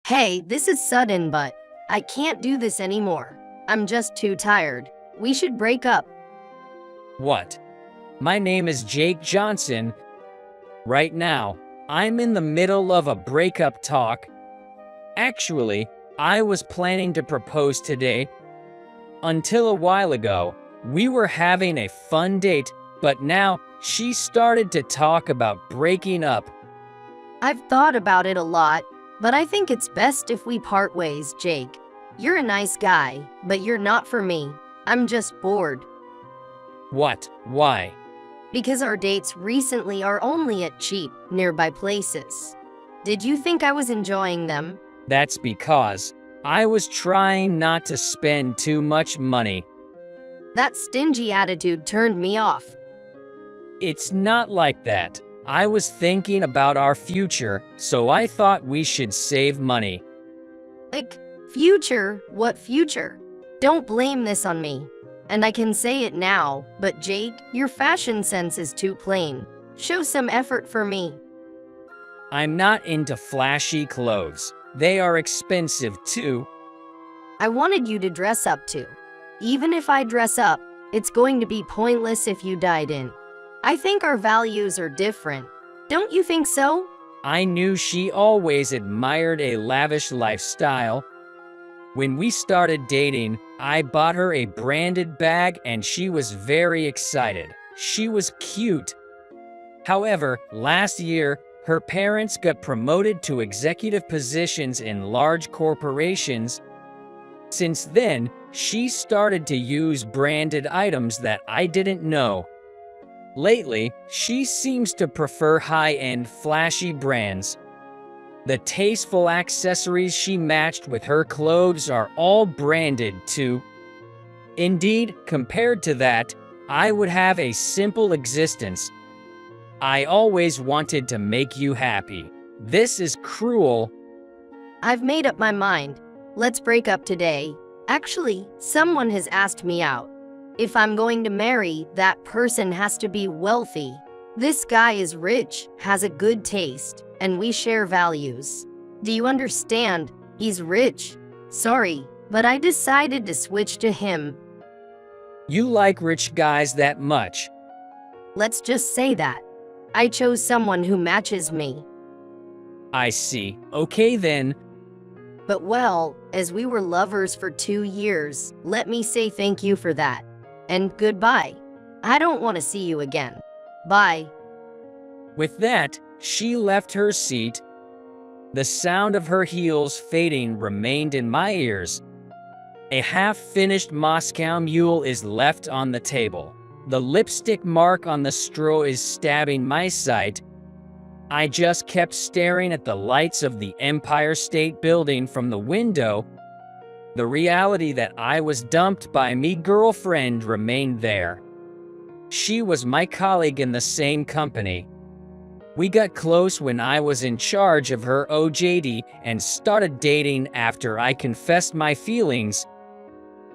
Hey, this is sudden, but I can't do this anymore. I'm just too tired. We should break up. What? My name is Jake Johnson. Right now, I'm in the middle of a breakup talk. Actually, I was planning to propose today. Until a while ago, we were having a fun date, but now she started to talk about breaking up. I've thought about it a lot, but I think it's best if we part ways, Jake. You're a nice guy, but you're not for me. I'm just bored. What? Why? Because our dates recently are only at cheap, nearby places. Did you think I was enjoying them? That's because I was trying not to spend too much money. That stingy attitude turned me off. It's not like that. I was thinking about our future, so I thought we should save money. Like, future? What future? Don't blame this on me. And I can say it now, but Jake, your fashion sense is too plain. Show some effort for me. I'm not into flashy clothes. They are expensive too. I wanted you to dress up too. Even if I dress up, it's going to be pointless if you didn't. I think our values are different. Don't you think so? I knew she always admired a lavish lifestyle. When we started dating, I bought her a branded bag and she was very excited. She was cute. However, last year, her parents got promoted to executive positions in large corporations. Since then, she started to use branded items that I didn't know. Lately, she seems to prefer high-end, flashy brands. The tasteful accessories she matched with her clothes are all branded too. Indeed, compared to that, I would have a simple existence. I always wanted to make you happy. This is cruel. I've made up my mind. Let's break up today. Actually, someone has asked me out. If I'm going to marry, that person has to be wealthy. This guy is rich, has a good taste, and we share values. Do you understand? He's rich. Sorry, but I decided to switch to him. You like rich guys that much? Let's just say that. I chose someone who matches me. I see. Okay then. But well, as we were lovers for 2 years, let me say thank you for that. And goodbye. I don't want to see you again. Bye. With that, she left her seat. The sound of her heels fading remained in my ears. A half-finished Moscow Mule is left on the table. The lipstick mark on the straw is stabbing my sight. I just kept staring at the lights of the Empire State Building from the window. The reality that I was dumped by my girlfriend remained there. She was my colleague in the same company. We got close when I was in charge of her OJT and started dating after I confessed my feelings.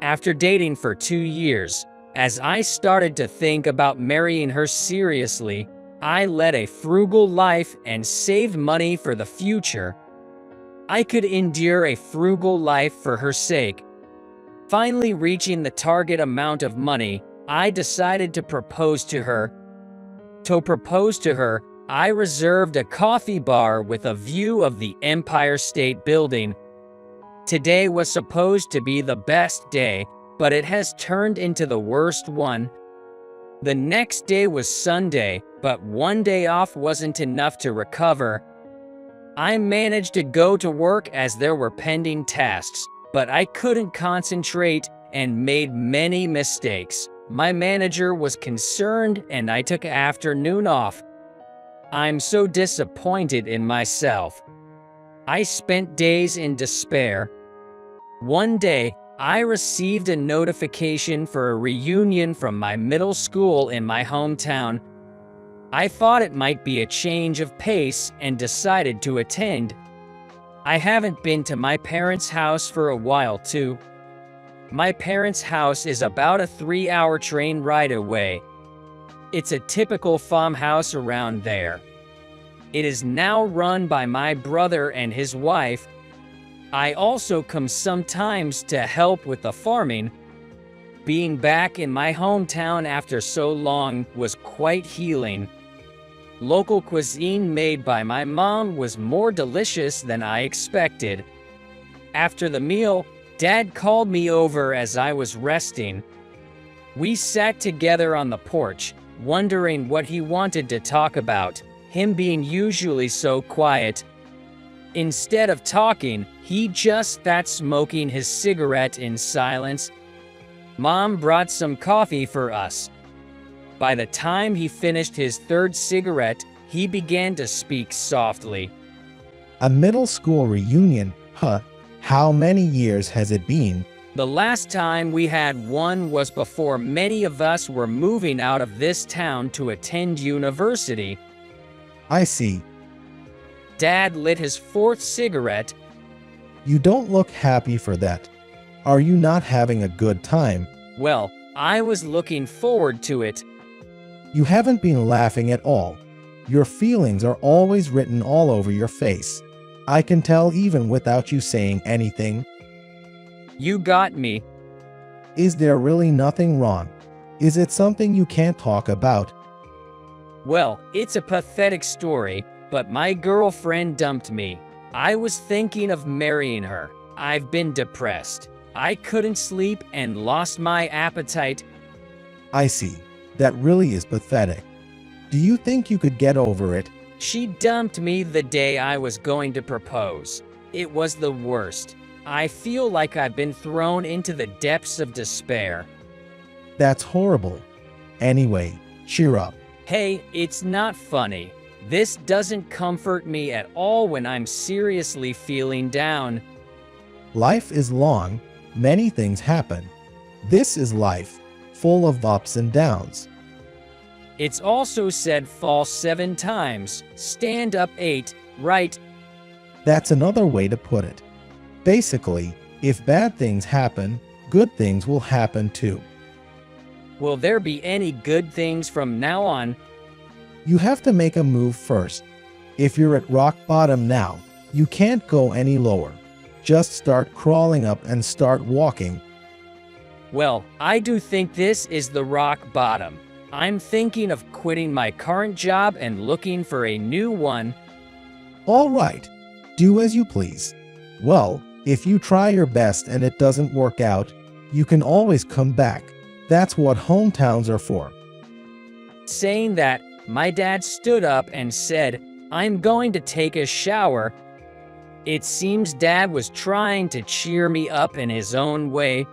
After dating for 2 years, as I started to think about marrying her seriously, I led a frugal life and saved money for the future. I could endure a frugal life for her sake. Finally reaching the target amount of money, I decided to propose to her. To propose to her, I reserved a coffee bar with a view of the Empire State Building. Today was supposed to be the best day, but it has turned into the worst one. The next day was Sunday, but one day off wasn't enough to recover. I managed to go to work as there were pending tasks, but I couldn't concentrate and made many mistakes. My manager was concerned and I took afternoon off. I'm so disappointed in myself. I spent days in despair. One day, I received a notification for a reunion from my middle school in my hometown. I thought it might be a change of pace and decided to attend. I haven't been to my parents' house for a while too. My parents' house is about a 3-hour train ride away. It's a typical farmhouse around there. It is now run by my brother and his wife. I also come sometimes to help with the farming. Being back in my hometown after so long was quite healing. Local cuisine made by my mom was more delicious than I expected. After the meal, Dad called me over as I was resting. We sat together on the porch, wondering what he wanted to talk about, him being usually so quiet. Instead of talking, he just sat smoking his cigarette in silence. Mom brought some coffee for us. By the time he finished his third cigarette, he began to speak softly. A middle school reunion, huh? How many years has it been? The last time we had one was before many of us were moving out of this town to attend university. I see. Dad lit his fourth cigarette. You don't look happy for that. Are you not having a good time? Well, I was looking forward to it. You haven't been laughing at all. Your feelings are always written all over your face. I can tell even without you saying anything. You got me. Is there really nothing wrong? Is it something you can't talk about? Well, it's a pathetic story, but my girlfriend dumped me. I was thinking of marrying her. I've been depressed. I couldn't sleep and lost my appetite. I see. That really is pathetic. Do you think you could get over it? She dumped me the day I was going to propose. It was the worst. I feel like I've been thrown into the depths of despair. That's horrible. Anyway, cheer up. Hey, it's not funny. This doesn't comfort me at all when I'm seriously feeling down. Life is long. Many things happen. This is life, full of ups and downs. It's also said fall 7 times, stand up 8, right? That's another way to put it. Basically, if bad things happen, good things will happen too. Will there be any good things from now on? You have to make a move first. If you're at rock bottom now, you can't go any lower. Just start crawling up and start walking. Well, I do think this is the rock bottom. I'm thinking of quitting my current job and looking for a new one. All right, do as you please. Well, if you try your best and it doesn't work out, you can always come back. That's what hometowns are for. Saying that, my dad stood up and said, I'm going to take a shower. It seems Dad was trying to cheer me up in his own way.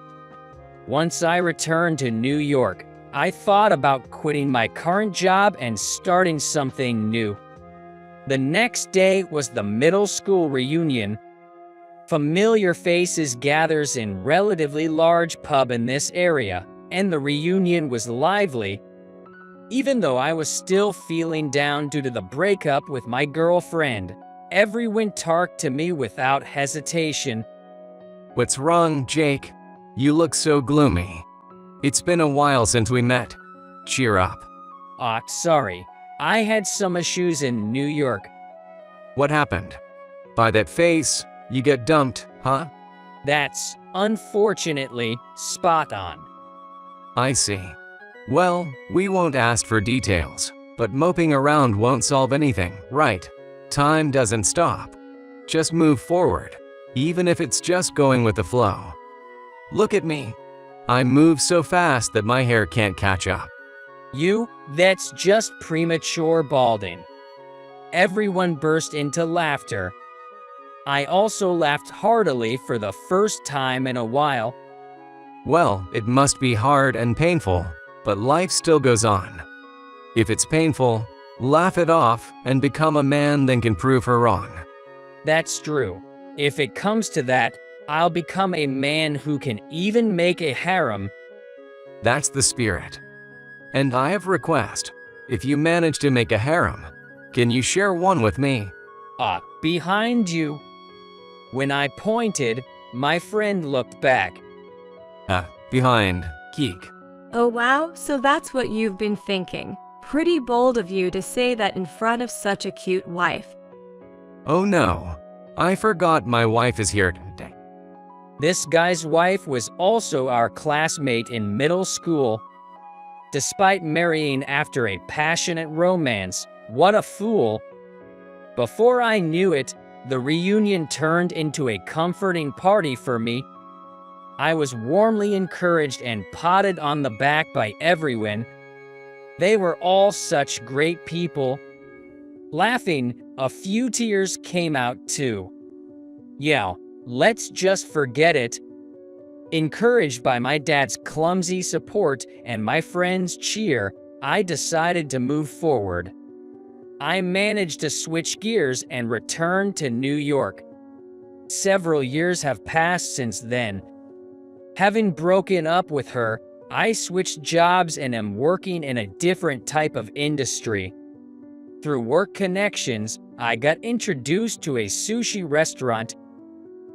Once I returned to New York, I thought about quitting my current job and starting something new. The next day was the middle school reunion. Familiar faces gathers in relatively large pub in this area, and the reunion was lively. Even though I was still feeling down due to the breakup with my girlfriend, everyone talked to me without hesitation. What's wrong, Jake? You look so gloomy. It's been a while since we met. Cheer up. Sorry. I had some issues in New York. What happened? By that face, you get dumped, huh? That's, unfortunately, spot on. I see. Well, we won't ask for details, but moping around won't solve anything, right? Time doesn't stop. Just move forward, even if it's just going with the flow. Look at me. I move so fast that my hair can't catch up. That's just premature balding. Everyone burst into laughter. I also laughed heartily for the first time in a while. Well, it must be hard and painful, but life still goes on. If it's painful, laugh it off and become a man that can prove her wrong. That's true. If it comes to that, I'll become a man who can even make a harem. That's the spirit. And I have a request. If you manage to make a harem, can you share one with me? Behind you. When I pointed, my friend looked back. Behind, Geek. Oh wow, so that's what you've been thinking. Pretty bold of you to say that in front of such a cute wife. Oh no. I forgot my wife is here today. This guy's wife was also our classmate in middle school. Despite marrying after a passionate romance, what a fool. Before I knew it, the reunion turned into a comforting party for me. I was warmly encouraged and patted on the back by everyone. They were all such great people. Laughing, a few tears came out too. Yeah, let's just forget it. Encouraged by my dad's clumsy support and my friends' cheer, I decided to move forward. I managed to switch gears and return to New York. Several years have passed since then. Having broken up with her, I switched jobs and am working in a different type of industry. Through work connections, I got introduced to a sushi restaurant.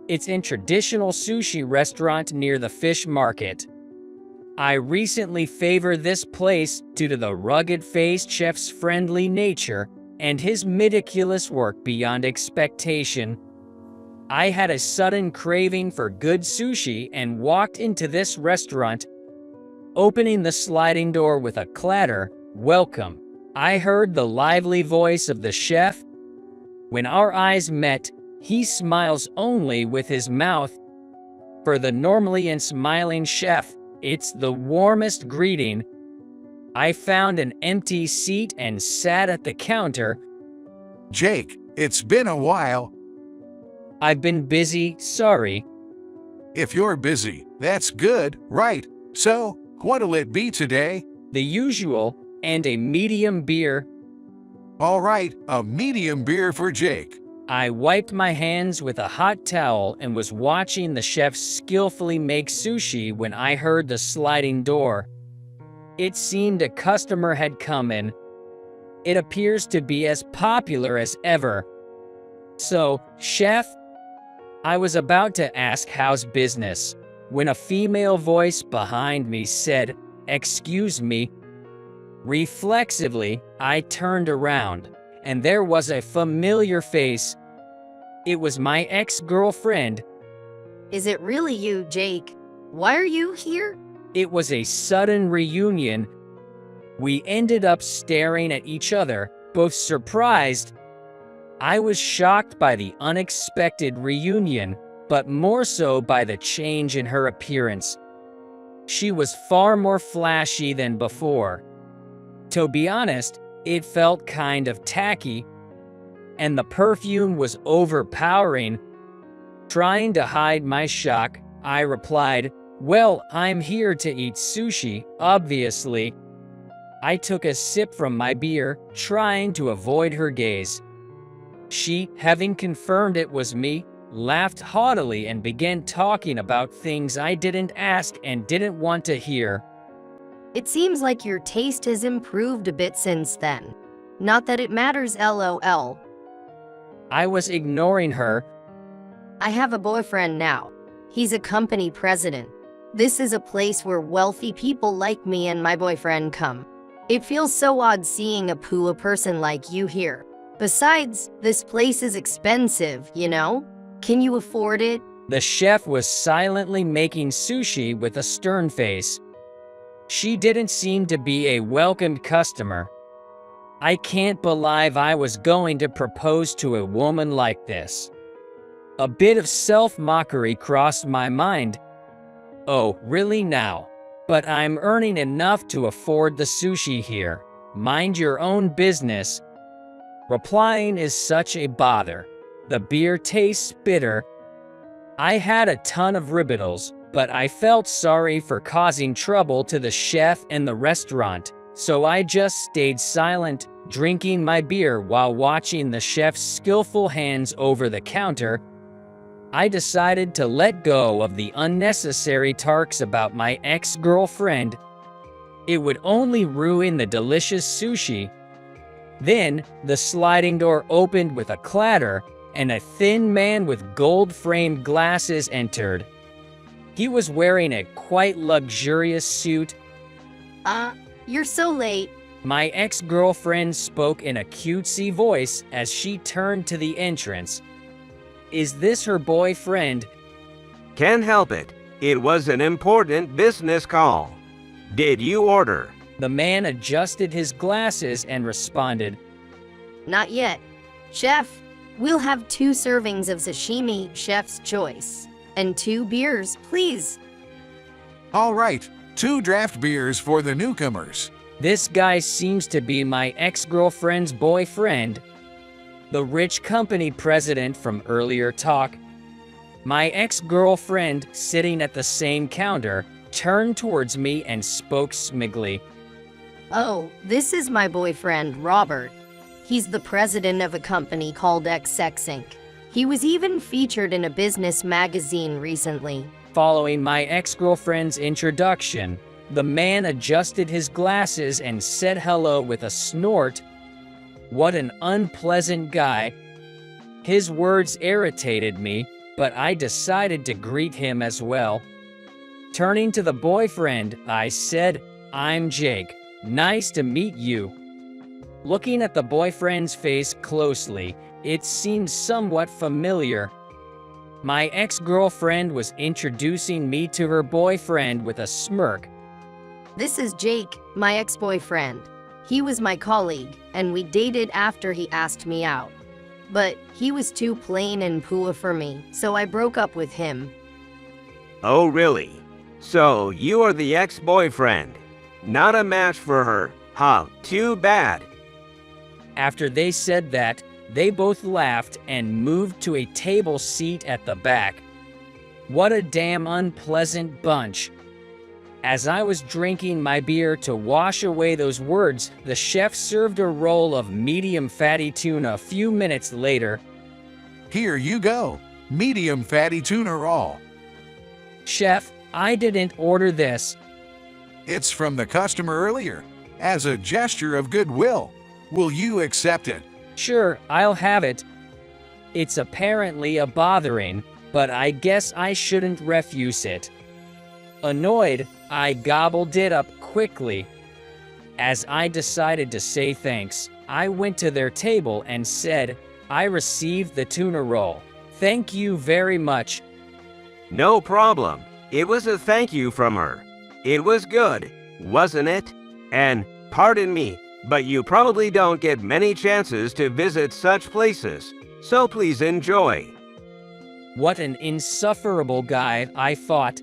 It's a traditional sushi restaurant near the fish market. I recently favor this place due to the rugged-faced chef's friendly nature and his meticulous work beyond expectation. I had a sudden craving for good sushi and walked into this restaurant. Opening the sliding door with a clatter, "Welcome," I heard the lively voice of the chef. When our eyes met, he smiles only with his mouth. For the normally unsmiling chef, it's the warmest greeting. I found an empty seat and sat at the counter. Jake, it's been a while. I've been busy, sorry. If you're busy, that's good, right? So, what'll it be today? The usual, and a medium beer. All right, a medium beer for Jake. I wiped my hands with a hot towel and was watching the chef skillfully make sushi when I heard the sliding door. It seemed a customer had come in. It appears to be as popular as ever. "So, chef?" I was about to ask how's business, when a female voice behind me said, "Excuse me." Reflexively, I turned around, and there was a familiar face. It was my ex-girlfriend. Is it really you, Jake? Why are you here? It was a sudden reunion. We ended up staring at each other, both surprised. I was shocked by the unexpected reunion, but more so by the change in her appearance. She was far more flashy than before. To be honest, it felt kind of tacky, and the perfume was overpowering. Trying to hide my shock, I replied, "Well, I'm here to eat sushi, obviously." I took a sip from my beer, trying to avoid her gaze. She, having confirmed it was me, laughed haughtily and began talking about things I didn't ask and didn't want to hear. It seems like your taste has improved a bit since then. Not that it matters, lol. I was ignoring her. I have a boyfriend now. He's a company president. This is a place where wealthy people like me and my boyfriend come. It feels so odd seeing a person like you here. Besides, this place is expensive, you know? Can you afford it? The chef was silently making sushi with a stern face. She didn't seem to be a welcomed customer. I can't believe I was going to propose to a woman like this. A bit of self-mockery crossed my mind. Oh, really now? But I'm earning enough to afford the sushi here. Mind your own business. Replying is such a bother. The beer tastes bitter. I had a ton of ribbitals, but I felt sorry for causing trouble to the chef and the restaurant, so I just stayed silent, drinking my beer while watching the chef's skillful hands over the counter. I decided to let go of the unnecessary talks about my ex-girlfriend. It would only ruin the delicious sushi. Then, the sliding door opened with a clatter, and a thin man with gold-framed glasses entered. He was wearing a quite luxurious suit. You're so late. My ex-girlfriend spoke in a cutesy voice as she turned to the entrance. Is this her boyfriend? Can't help it. It was an important business call. Did you order? The man adjusted his glasses and responded, Not yet. Chef, we'll have 2 servings of sashimi, chef's choice. And 2 beers, please. All right, 2 draft beers for the newcomers. This guy seems to be my ex-girlfriend's boyfriend. The rich company president from earlier talk. My ex-girlfriend, sitting at the same counter, turned towards me and spoke smugly. Oh, this is my boyfriend, Robert. He's the president of a company called XX Inc. He was even featured in a business magazine recently. Following my ex-girlfriend's introduction, the man adjusted his glasses and said hello with a snort. What an unpleasant guy. His words irritated me, but I decided to greet him as well. Turning to the boyfriend, I said, I'm Jake. Nice to meet you. Looking at the boyfriend's face closely, it seemed somewhat familiar. My ex-girlfriend was introducing me to her boyfriend with a smirk. This is Jake, my ex-boyfriend. He was my colleague, and we dated after he asked me out. But he was too plain and poor for me, so I broke up with him. Oh, really? So you are the ex-boyfriend. Not a match for her. Huh, too bad. After they said that, they both laughed and moved to a table seat at the back. What a damn unpleasant bunch. As I was drinking my beer to wash away those words, the chef served a roll of medium fatty tuna a few minutes later. Here you go. Medium fatty tuna roll. Chef, I didn't order this. It's from the customer earlier. As a gesture of goodwill. Will you accept it? Sure, I'll have it. It's apparently a bothering, but I guess I shouldn't refuse it. Annoyed, I gobbled it up quickly. As I decided to say thanks, I went to their table and said, I received the tuna roll. Thank you very much. No problem. It was a thank you from her. It was good, wasn't it? And, pardon me, but you probably don't get many chances to visit such places, so please enjoy. What an insufferable guy, I thought.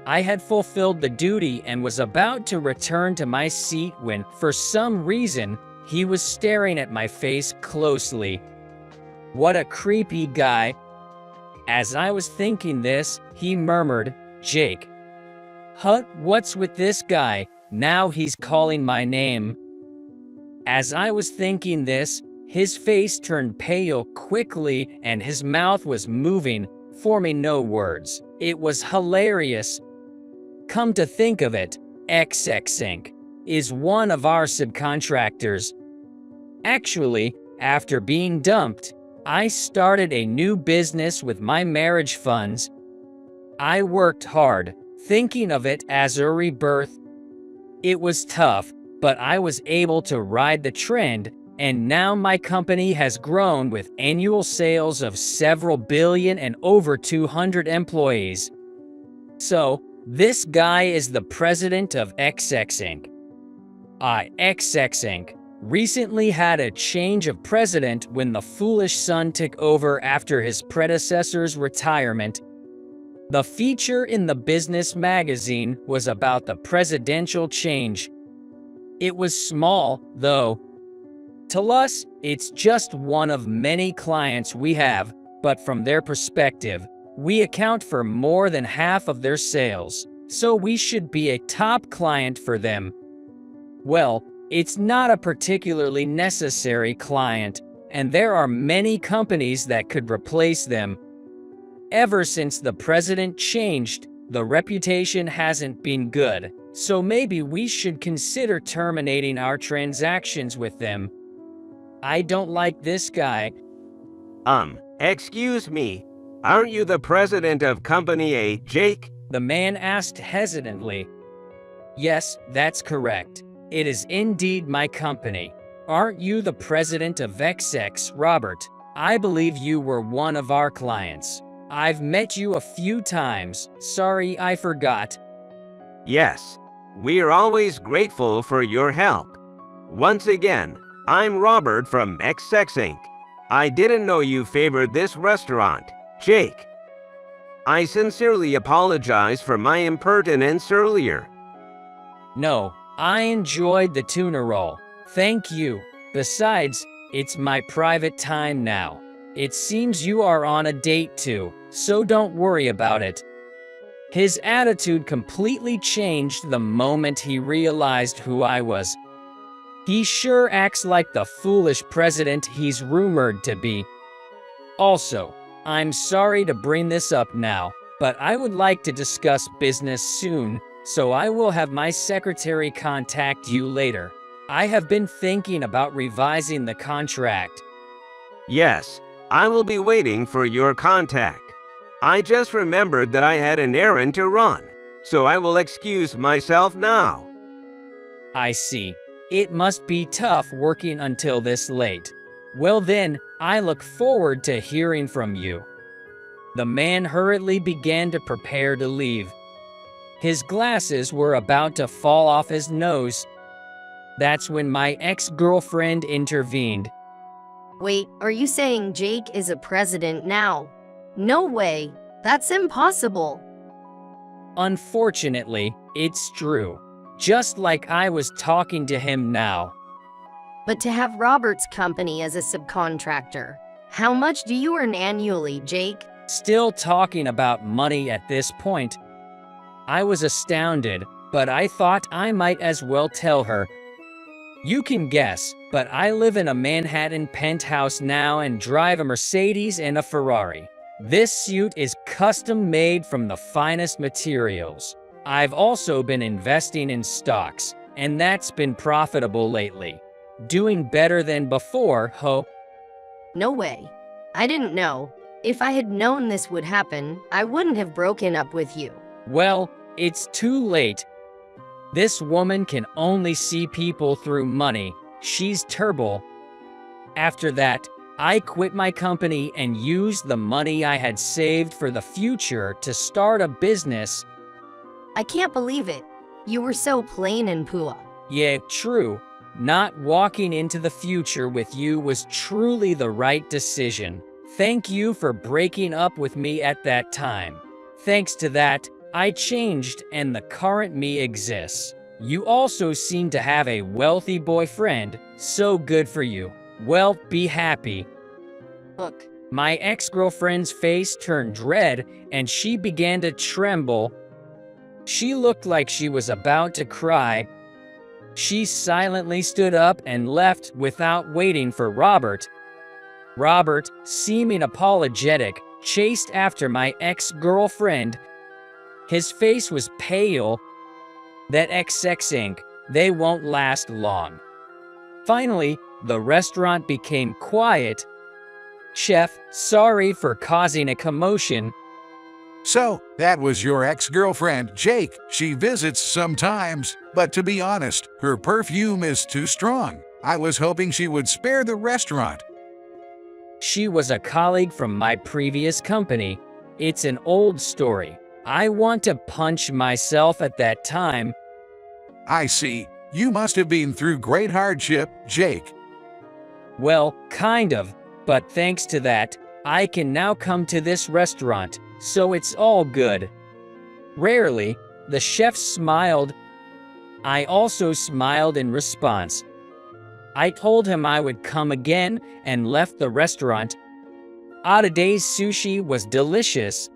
I had fulfilled the duty and was about to return to my seat when, for some reason, he was staring at my face closely. What a creepy guy. As I was thinking this, he murmured, Jake. Huh, what's with this guy? Now he's calling my name. As I was thinking this, his face turned pale quickly and his mouth was moving, forming no words. It was hilarious. Come to think of it, XX Inc. is one of our subcontractors. Actually, after being dumped, I started a new business with my marriage funds. I worked hard, thinking of it as a rebirth. It was tough, but I was able to ride the trend, and now my company has grown with annual sales of several billion and over 200 employees. So, this guy is the president of XX Inc. XX Inc. recently had a change of president when the foolish son took over after his predecessor's retirement. The feature in the business magazine was about the presidential change. It was small, though. To us, it's just one of many clients we have, but from their perspective, we account for more than half of their sales, so we should be a top client for them. Well, it's not a particularly necessary client, and there are many companies that could replace them. Ever since the president changed, the reputation hasn't been good, so maybe we should consider terminating our transactions with them. I don't like this guy. Excuse me, aren't you the president of Company A, Jake? The man asked hesitantly. Yes, that's correct. It is indeed my company. Aren't you the president of XX, Robert? I believe you were one of our clients. I've met you a few times. Sorry, I forgot. Yes, we are always grateful for your help. Once again, I'm Robert from XX Inc. I didn't know you favored this restaurant, Jake. I sincerely apologize for my impertinence earlier. No, I enjoyed the tuna roll. Thank you. Besides, it's my private time now. It seems you are on a date too, so don't worry about it. His attitude completely changed the moment he realized who I was. He sure acts like the foolish president he's rumored to be. Also, I'm sorry to bring this up now, but I would like to discuss business soon, so I will have my secretary contact you later. I have been thinking about revising the contract. Yes, I will be waiting for your contact. I just remembered that I had an errand to run, so I will excuse myself now. I see. It must be tough working until this late. Well then, I look forward to hearing from you. The man hurriedly began to prepare to leave. His glasses were about to fall off his nose. That's when my ex-girlfriend intervened. Wait, are you saying Jake is a president now? No way. That's impossible. Unfortunately, it's true. Just like I was talking to him now. But to have Robert's company as a subcontractor, how much do you earn annually, Jake? Still talking about money at this point. I was astounded, but I thought I might as well tell her. You can guess, but I live in a Manhattan penthouse now and drive a Mercedes and a Ferrari. This suit is custom made from the finest materials. I've also been investing in stocks, and that's been profitable lately. Doing better than before, ho. No way. I didn't know. If I had known this would happen, I wouldn't have broken up with you. Well, it's too late. This woman can only see people through money. She's terrible. After that, I quit my company and used the money I had saved for the future to start a business. I can't believe it. You were so plain and poor. Yeah, true. Not walking into the future with you was truly the right decision. Thank you for breaking up with me at that time. Thanks to that, I changed and the current me exists. You also seem to have a wealthy boyfriend, so good for you. Well, be happy. Look, My ex-girlfriend's face turned red and she began to tremble. She looked like she was about to cry. She silently stood up and left without waiting for Robert. Robert, seeming apologetic, chased after my ex-girlfriend. His face was pale. That XX Inc., they won't last long. Finally, the restaurant became quiet. Chef, sorry for causing a commotion. So, that was your ex-girlfriend, Jake. She visits sometimes, but to be honest, her perfume is too strong. I was hoping she would spare the restaurant. She was a colleague from my previous company. It's an old story. I want to punch myself at that time. I see. You must have been through great hardship, Jake. Well, kind of, but thanks to that, I can now come to this restaurant, so it's all good. Rarely, the chef smiled. I also smiled in response. I told him I would come again and left the restaurant. Today's sushi was delicious.